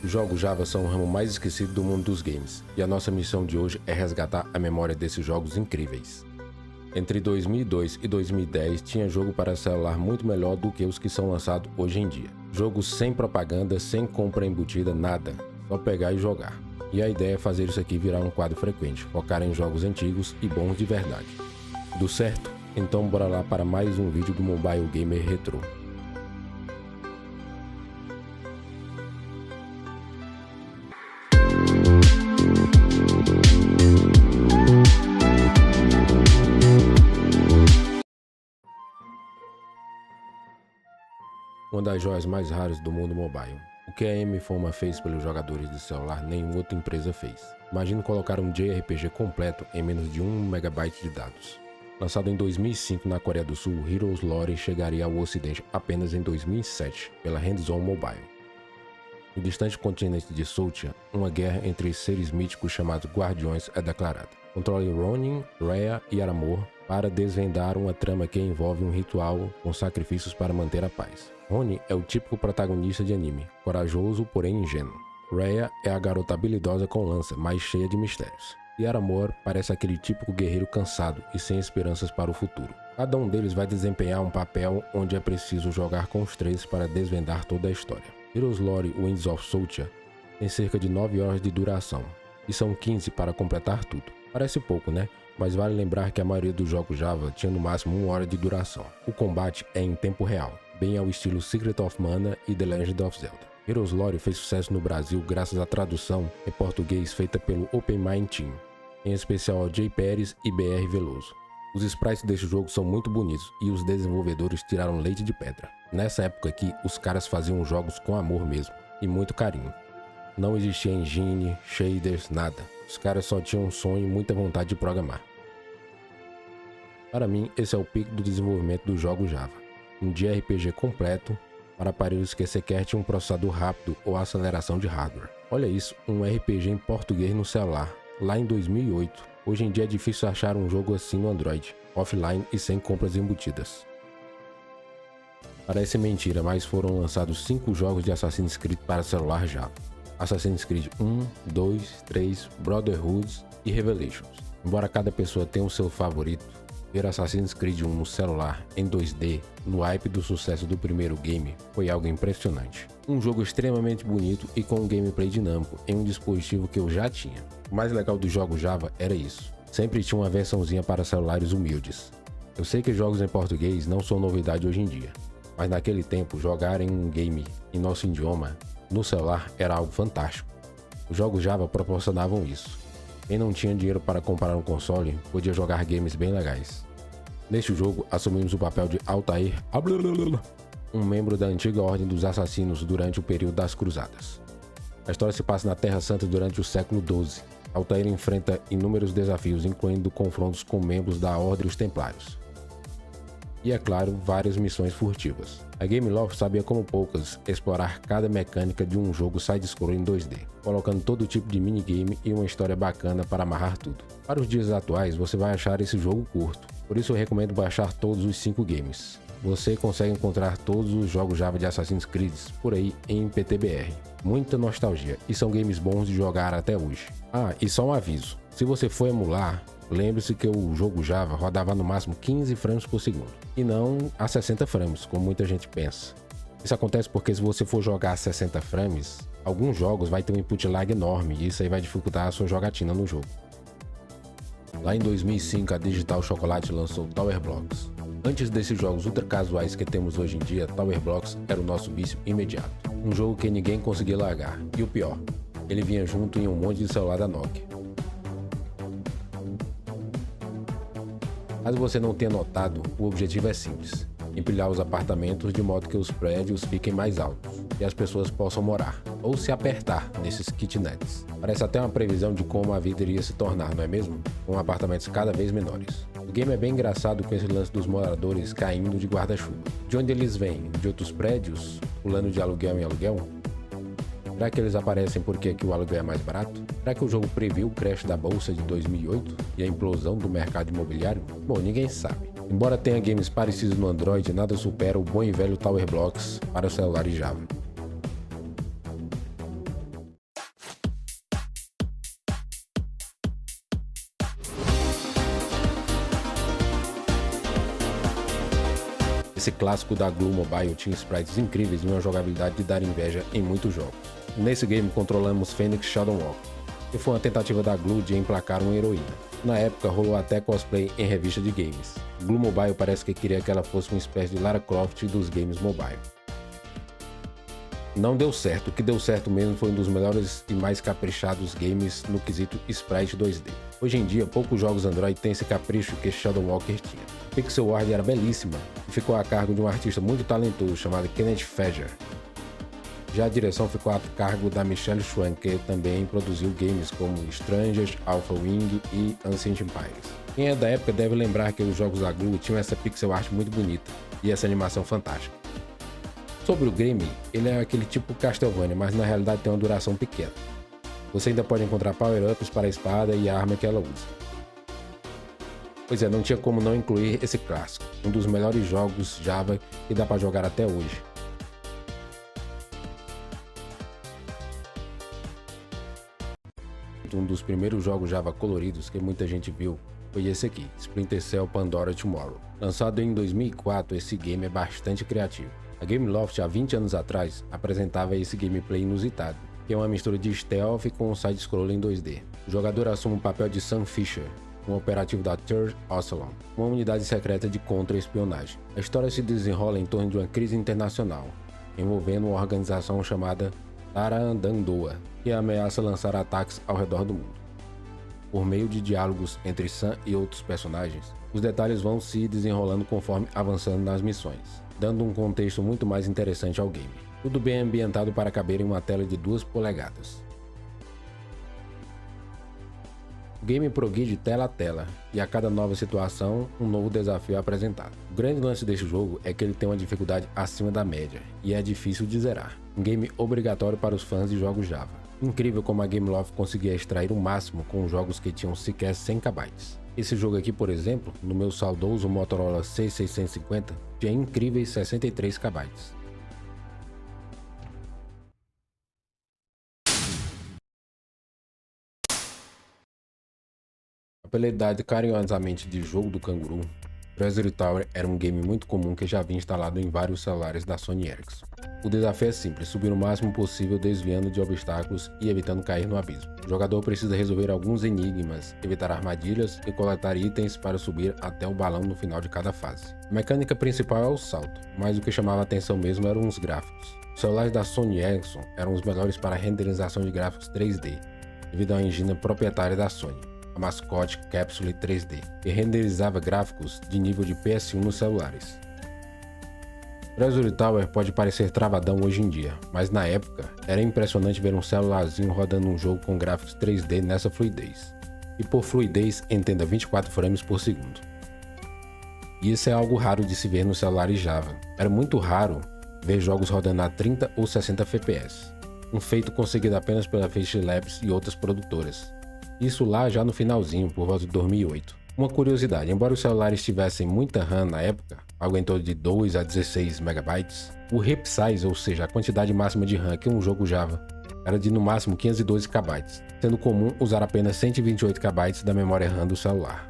Os jogos Java são o ramo mais esquecido do mundo dos games, e a nossa missão de hoje é resgatar a memória desses jogos incríveis. Entre 2002 e 2010 tinha jogo para celular muito melhor do que os que são lançados hoje em dia. Jogos sem propaganda, sem compra embutida, nada, só pegar e jogar. E a ideia é fazer isso aqui virar um quadro frequente, focar em jogos antigos e bons de verdade. Tudo certo? Então bora lá para mais um vídeo do Mobile Gamer Retro. Uma das joias mais raras do mundo mobile. O que a M-Foma fez pelos jogadores de celular, nenhuma outra empresa fez. Imagine colocar um JRPG completo em menos de 1 MB de dados. Lançado em 2005 na Coreia do Sul, Heroes Lore chegaria ao ocidente apenas em 2007, pela Hands-On Mobile. No distante continente de Sotia, uma guerra entre seres míticos chamados Guardiões é declarada. Controle Ronin, Rhea e Aramor para desvendar uma trama que envolve um ritual com sacrifícios para manter a paz. Ronin é o típico protagonista de anime, corajoso porém ingênuo. Rhea é a garota habilidosa com lança, mas cheia de mistérios. E Aramor parece aquele típico guerreiro cansado e sem esperanças para o futuro. Cada um deles vai desempenhar um papel onde é preciso jogar com os três para desvendar toda a história. Heroes Lore Winds of Sotia tem cerca de 9 horas de duração, e são 15 para completar tudo. Parece pouco, né? Mas vale lembrar que a maioria dos jogos Java tinha no máximo 1 hora de duração. O combate é em tempo real, bem ao estilo Secret of Mana e The Legend of Zelda. Heroes Lore fez sucesso no Brasil graças à tradução em português feita pelo Open Mind Team, em especial ao Jay Pérez e BR Veloso. Os sprites deste jogo são muito bonitos e os desenvolvedores tiraram leite de pedra. Nessa época aqui, os caras faziam jogos com amor mesmo, e muito carinho. Não existia engine, shaders, nada. Os caras só tinham um sonho e muita vontade de programar. Para mim, esse é o pico do desenvolvimento do jogo Java. Um JRPG completo para aparelhos que sequer tinham um processador rápido ou aceleração de hardware. Olha isso, um RPG em português no celular, lá em 2008. Hoje em dia é difícil achar um jogo assim no Android, offline e sem compras embutidas. Parece mentira, mas foram lançados 5 jogos de Assassin's Creed para celular Java. Assassin's Creed 1, 2, 3, Brotherhood e Revelations. Embora cada pessoa tenha o seu favorito, ver Assassin's Creed 1 no celular em 2D, no hype do sucesso do primeiro game, foi algo impressionante. Um jogo extremamente bonito e com um gameplay dinâmico em um dispositivo que eu já tinha. O mais legal do jogo Java era isso, sempre tinha uma versãozinha para celulares humildes. Eu sei que jogos em português não são novidade hoje em dia, mas naquele tempo jogar em um game em nosso idioma no celular era algo fantástico. Os jogos Java proporcionavam isso. Quem não tinha dinheiro para comprar um console podia jogar games bem legais. Neste jogo, assumimos o papel de Altair, um membro da antiga Ordem dos Assassinos durante o período das Cruzadas. A história se passa na Terra Santa durante o século XII. Altair enfrenta inúmeros desafios, incluindo confrontos com membros da Ordem dos Templários. E, é claro, várias missões furtivas. A Gameloft sabia como poucas explorar cada mecânica de um jogo side-scroller em 2D, colocando todo tipo de minigame e uma história bacana para amarrar tudo. Para os dias atuais, você vai achar esse jogo curto, por isso eu recomendo baixar todos os 5 games. Você consegue encontrar todos os jogos Java de Assassin's Creed por aí em PTBR. Muita nostalgia, e são games bons de jogar até hoje. Ah, e só um aviso, se você for emular, lembre-se que o jogo Java rodava no máximo 15 frames por segundo, e não a 60 frames, como muita gente pensa. Isso acontece porque se você for jogar a 60 frames, alguns jogos vai ter um input lag enorme, e isso aí vai dificultar a sua jogatina no jogo. Lá em 2005, a Digital Chocolate lançou Tower Blocks. Antes desses jogos ultra casuais que temos hoje em dia, Tower Blocks era o nosso vício imediato. Um jogo que ninguém conseguia largar, e o pior, ele vinha junto em um monte de celular da Nokia. Caso você não tenha notado, o objetivo é simples: empilhar os apartamentos de modo que os prédios fiquem mais altos e as pessoas possam morar, ou se apertar nesses kitnets. Parece até uma previsão de como a vida iria se tornar, não é mesmo? Com apartamentos cada vez menores. O game é bem engraçado com esse lance dos moradores caindo de guarda-chuva. De onde eles vêm? De outros prédios? Pulando de aluguel em aluguel? Será que eles aparecem porque aqui o aluguel é mais barato? Será que o jogo previu o crash da bolsa de 2008 e a implosão do mercado imobiliário? Bom, ninguém sabe. Embora tenha games parecidos no Android, nada supera o bom e velho Tower Blocks para o celular e Java. Esse clássico da Glu Mobile tinha sprites incríveis e uma jogabilidade de dar inveja em muitos jogos. Nesse game controlamos Phoenix Shadowwalker, que foi uma tentativa da Glu de emplacar uma heroína. Na época rolou até cosplay em revista de games. Glu Mobile parece que queria que ela fosse uma espécie de Lara Croft dos games mobile. Não deu certo, o que deu certo mesmo foi um dos melhores e mais caprichados games no quesito sprite 2D. Hoje em dia, poucos jogos Android têm esse capricho que Shadowwalker tinha. Pixel Art era belíssima e ficou a cargo de um artista muito talentoso chamado Kenneth Fager. Já a direção ficou a cargo da Michelle Schwan, que também produziu games como Strangers, Alpha Wing e Ancient Empires. Quem é da época deve lembrar que os jogos da Glu tinham essa pixel art muito bonita e essa animação fantástica. Sobre o game, ele é aquele tipo Castlevania, mas na realidade tem uma duração pequena. Você ainda pode encontrar power-ups para a espada e a arma que ela usa. Pois é, não tinha como não incluir esse clássico, um dos melhores jogos Java que dá para jogar até hoje. Um dos primeiros jogos Java coloridos que muita gente viu foi esse aqui, Splinter Cell Pandora Tomorrow. Lançado em 2004, esse game é bastante criativo. A Gameloft, há 20 anos atrás, apresentava esse gameplay inusitado, que é uma mistura de stealth com side-scrolling 2D. O jogador assume o papel de Sam Fisher, um operativo da Third Ocelon, uma unidade secreta de contra-espionagem. A história se desenrola em torno de uma crise internacional, envolvendo uma organização chamada Tarandandoa, que ameaça lançar ataques ao redor do mundo. Por meio de diálogos entre Sam e outros personagens, os detalhes vão se desenrolando conforme avançando nas missões, dando um contexto muito mais interessante ao game. Tudo bem ambientado para caber em uma tela de 2 polegadas. O game progride de tela a tela, e a cada nova situação, um novo desafio é apresentado. O grande lance deste jogo é que ele tem uma dificuldade acima da média, e é difícil de zerar. Um game obrigatório para os fãs de jogos Java. Incrível como a Gameloft conseguia extrair o máximo com jogos que tinham sequer 100 KB. Esse jogo aqui, por exemplo, no meu saudoso Motorola C650, tinha incríveis 63 KB. Apelidado carinhosamente de Jogo do Canguru, Treasury Tower era um game muito comum que já havia instalado em vários celulares da Sony Ericsson. O desafio é simples, subir o máximo possível desviando de obstáculos e evitando cair no abismo. O jogador precisa resolver alguns enigmas, evitar armadilhas e coletar itens para subir até o balão no final de cada fase. A mecânica principal é o salto, mas o que chamava a atenção mesmo eram os gráficos. Os celulares da Sony Ericsson eram os melhores para renderização de gráficos 3D, devido à engine proprietária da Sony, a mascote Capsule 3D, que renderizava gráficos de nível de PS1 nos celulares. Treasury Tower pode parecer travadão hoje em dia, mas na época era impressionante ver um celularzinho rodando um jogo com gráficos 3D nessa fluidez. E por fluidez, entenda 24 frames por segundo. E isso é algo raro de se ver nos celulares Java. Era muito raro ver jogos rodando a 30 ou 60 fps, um feito conseguido apenas pela Face Labs e outras produtoras. Isso lá já no finalzinho, por volta de 2008. Uma curiosidade, embora os celulares tivessem muita RAM na época, algo em torno de 2 a 16 MB, o heap size, ou seja, a quantidade máxima de RAM que um jogo Java, era de no máximo 512 KB, sendo comum usar apenas 128 KB da memória RAM do celular.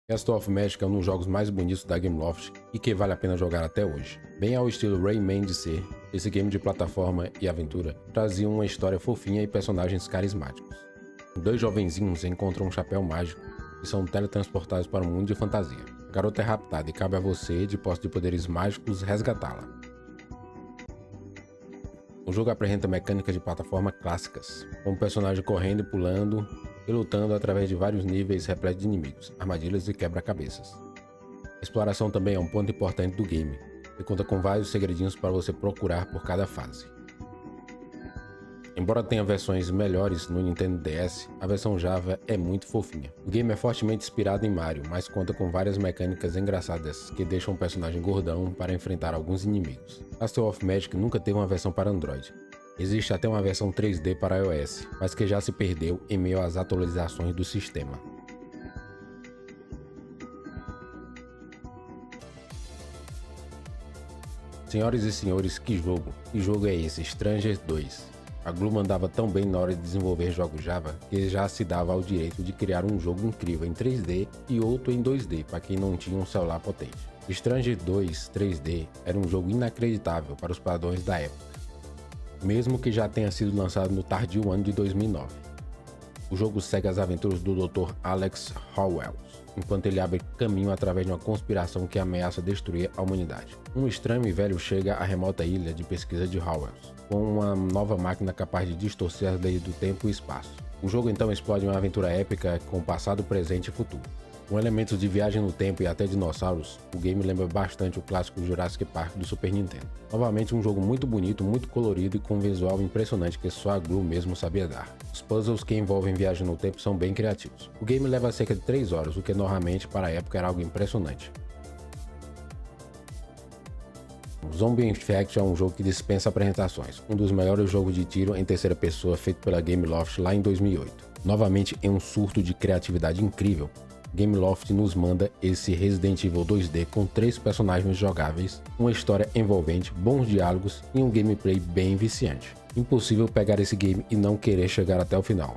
Castle of Magic é um dos jogos mais bonitos da Gameloft e que vale a pena jogar até hoje. Bem ao estilo Rayman de ser, esse game de plataforma e aventura trazia uma história fofinha e personagens carismáticos. 2 jovenzinhos encontram um chapéu mágico e são teletransportados para um mundo de fantasia. A garota é raptada e cabe a você, de posse de poderes mágicos, resgatá-la. O jogo apresenta mecânicas de plataforma clássicas, com o personagem correndo e pulando e lutando através de vários níveis repletos de inimigos, armadilhas e quebra-cabeças. A exploração também é um ponto importante do game, e conta com vários segredinhos para você procurar por cada fase. Embora tenha versões melhores no Nintendo DS, a versão Java é muito fofinha. O game é fortemente inspirado em Mario, mas conta com várias mecânicas engraçadas que deixam o personagem gordão para enfrentar alguns inimigos. Castle of Magic nunca teve uma versão para Android. Existe até uma versão 3D para iOS, mas que já se perdeu em meio às atualizações do sistema. Senhoras e senhores, que jogo é esse? Strangers 2. A Glu mandava tão bem na hora de desenvolver jogos Java que já se dava ao direito de criar um jogo incrível em 3D e outro em 2D para quem não tinha um celular potente. Stranger 2 3D era um jogo inacreditável para os padrões da época, mesmo que já tenha sido lançado no tardio ano de 2009. O jogo segue as aventuras do Dr. Alex Howells, enquanto ele abre caminho através de uma conspiração que ameaça destruir a humanidade. Um estranho e velho chega à remota ilha de pesquisa de Howells, com uma nova máquina capaz de distorcer as leis do tempo e espaço. O jogo então explode uma aventura épica com passado, presente e futuro. Com elementos de viagem no tempo e até dinossauros, o game lembra bastante o clássico Jurassic Park do Super Nintendo. Novamente um jogo muito bonito, muito colorido e com um visual impressionante que só a Glu mesmo sabia dar. Os puzzles que envolvem viagem no tempo são bem criativos. O game leva cerca de 3 horas, o que normalmente para a época era algo impressionante. Zombie Infect é um jogo que dispensa apresentações, um dos melhores jogos de tiro em terceira pessoa feito pela Gameloft lá em 2008. Novamente em um surto de criatividade incrível, Gameloft nos manda esse Resident Evil 2D com 3 personagens jogáveis, uma história envolvente, bons diálogos e um gameplay bem viciante. Impossível pegar esse game e não querer chegar até o final.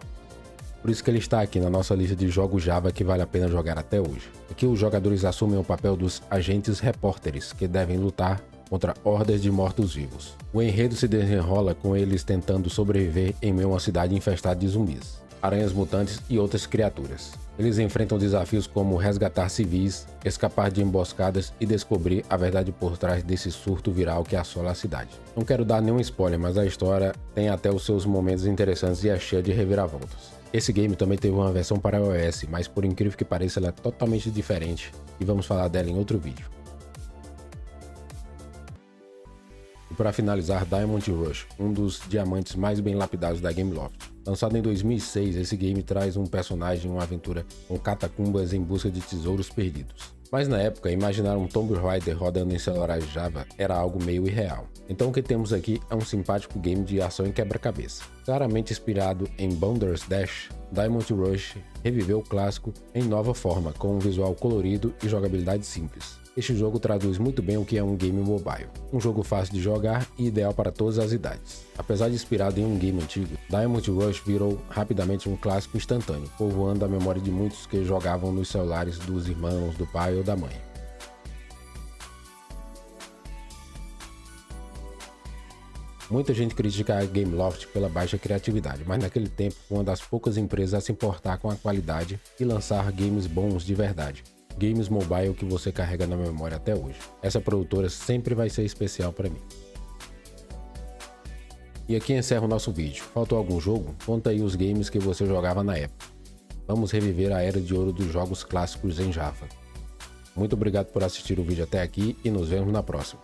Por isso que ele está aqui na nossa lista de jogos Java que vale a pena jogar até hoje. Aqui os jogadores assumem o papel dos agentes repórteres que devem lutar contra hordas de mortos-vivos. O enredo se desenrola com eles tentando sobreviver em meio a uma cidade infestada de zumbis, aranhas mutantes e outras criaturas. Eles enfrentam desafios como resgatar civis, escapar de emboscadas e descobrir a verdade por trás desse surto viral que assola a cidade. Não quero dar nenhum spoiler, mas a história tem até os seus momentos interessantes e é cheia de reviravoltas. Esse game também teve uma versão para iOS, mas por incrível que pareça ela é totalmente diferente e vamos falar dela em outro vídeo. E para finalizar, Diamond Rush, um dos diamantes mais bem lapidados da Gameloft. Lançado em 2006, esse game traz um personagem em uma aventura com catacumbas em busca de tesouros perdidos. Mas na época, imaginar um Tomb Raider rodando em celulares Java era algo meio irreal. Então o que temos aqui é um simpático game de ação e quebra-cabeça. Claramente inspirado em Bounder's Dash, Diamond Rush reviveu o clássico em nova forma, com um visual colorido e jogabilidade simples. Este jogo traduz muito bem o que é um game mobile. Um jogo fácil de jogar e ideal para todas as idades. Apesar de inspirado em um game antigo, Diamond Rush virou rapidamente um clássico instantâneo, povoando a memória de muitos que jogavam nos celulares dos irmãos, do pai ou da mãe. Muita gente critica a Gameloft pela baixa criatividade, mas naquele tempo foi uma das poucas empresas a se importar com a qualidade e lançar games bons de verdade. Games mobile que você carrega na memória até hoje. Essa produtora sempre vai ser especial para mim. E aqui encerra o nosso vídeo. Faltou algum jogo? Conta aí os games que você jogava na época. Vamos reviver a era de ouro dos jogos clássicos em Java. Muito obrigado por assistir o vídeo até aqui e nos vemos na próxima.